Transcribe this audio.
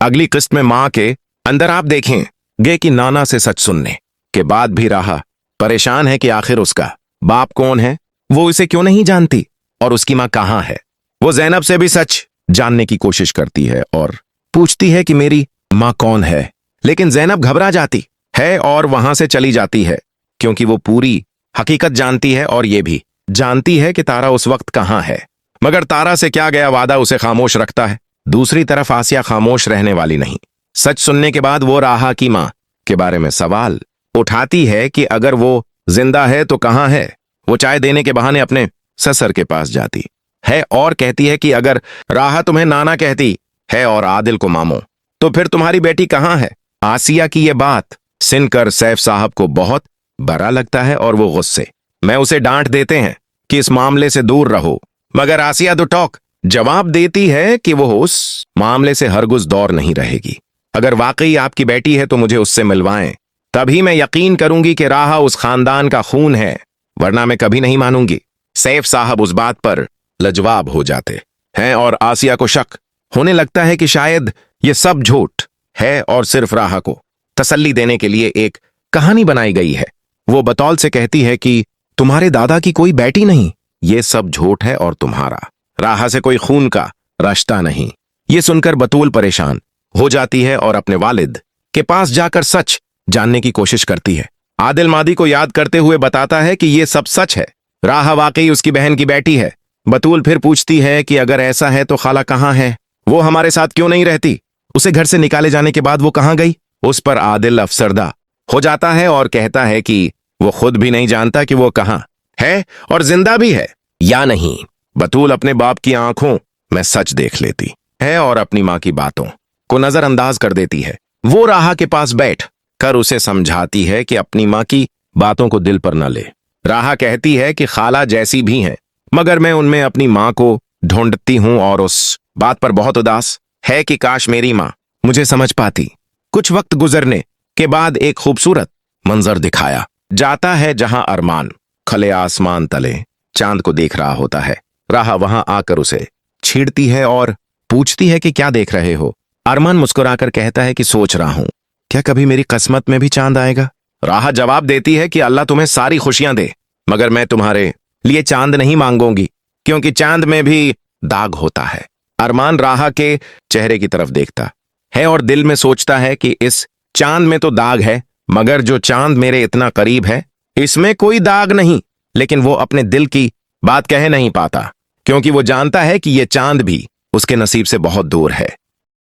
अगली किस्त में माँ के अंदर आप देखें गे कि नाना से सच सुनने के बाद भी राहा परेशान है कि आखिर उसका बाप कौन है, वो इसे क्यों नहीं जानती और उसकी माँ कहाँ है। वो जैनब से भी सच जानने की कोशिश करती है और पूछती है कि मेरी माँ कौन है, लेकिन जैनब घबरा जाती है और वहां से चली जाती है क्योंकि वो पूरी हकीकत जानती है और ये भी जानती है कि तारा उस वक्त कहाँ है। मगर तारा से क्या गया वादा उसे खामोश रखता है। दूसरी तरफ आसिया खामोश रहने वाली नहीं। सच सुनने के बाद वो राहा की माँ के बारे में सवाल उठाती है कि अगर वो जिंदा है तो कहाँ है। वो चाय देने के बहाने अपने ससुर के पास जाती है और कहती है कि अगर राहा तुम्हें नाना कहती है और आदिल को मामो तो फिर तुम्हारी बेटी कहाँ है। आसिया की ये बात सुनकर सैफ साहब को बहुत बुरा लगता है और वो गुस्से में उसे डांट देते हैं कि इस मामले से दूर रहो। मगर आसिया दो टॉक जवाब देती है कि वो उस मामले से हरगिज़ दूर नहीं रहेगी। अगर वाकई आपकी बेटी है तो मुझे उससे मिलवाएं, तभी मैं यकीन करूंगी कि राहा उस खानदान का खून है, वरना मैं कभी नहीं मानूंगी। सैफ साहब उस बात पर लाजवाब हो जाते हैं और आसिया को शक होने लगता है कि शायद ये सब झूठ है और सिर्फ राहा को तसल्ली देने के लिए एक कहानी बनाई गई है। वो बतौल से कहती है कि तुम्हारे दादा की कोई बेटी नहीं, ये सब झूठ है और तुम्हारा राहा से कोई खून का रिश्ता नहीं। ये सुनकर बतूल परेशान हो जाती है और अपने वालिद के पास जाकर सच जानने की कोशिश करती है। आदिल मादी को याद करते हुए बताता है कि ये सब सच है, राहा वाकई उसकी बहन की बेटी है। बतूल फिर पूछती है कि अगर ऐसा है तो खाला कहाँ है, वो हमारे साथ क्यों नहीं रहती, उसे घर से निकाले जाने के बाद वो कहाँ गई। उस पर आदिल अफसरदा हो जाता है और कहता है कि वो खुद भी नहीं जानता कि वो कहाँ है और जिंदा भी है या नहीं। बतूल अपने बाप की आंखों में सच देख लेती है और अपनी माँ की बातों को नजरअंदाज कर देती है। वो राहा के पास बैठ कर उसे समझाती है कि अपनी माँ की बातों को दिल पर न ले। राहा कहती है कि खाला जैसी भी हैं, मगर मैं उनमें अपनी माँ को ढूंढती हूं और उस बात पर बहुत उदास है कि काश मेरी माँ मुझे समझ पाती। कुछ वक्त गुजरने के बाद एक खूबसूरत मंजर दिखाया जाता है जहां अरमान खले आसमान तले चांद को देख रहा होता है। राहा वहां आकर उसे छेड़ती है और पूछती है कि क्या देख रहे हो। अरमान मुस्कुराकर कहता है कि सोच रहा हूं क्या कभी मेरी किस्मत में भी चांद आएगा। राहा जवाब देती है कि अल्लाह तुम्हें सारी खुशियां दे, मगर मैं तुम्हारे लिए चांद नहीं मांगूंगी क्योंकि चांद में भी दाग होता है। अरमान राहा के चेहरे की तरफ देखता है और दिल में सोचता है कि इस चांद में तो दाग है, मगर जो चांद मेरे इतना करीब है इसमें कोई दाग नहीं। लेकिन वो अपने दिल की बात कह नहीं पाता क्योंकि वो जानता है कि ये चांद भी उसके नसीब से बहुत दूर है।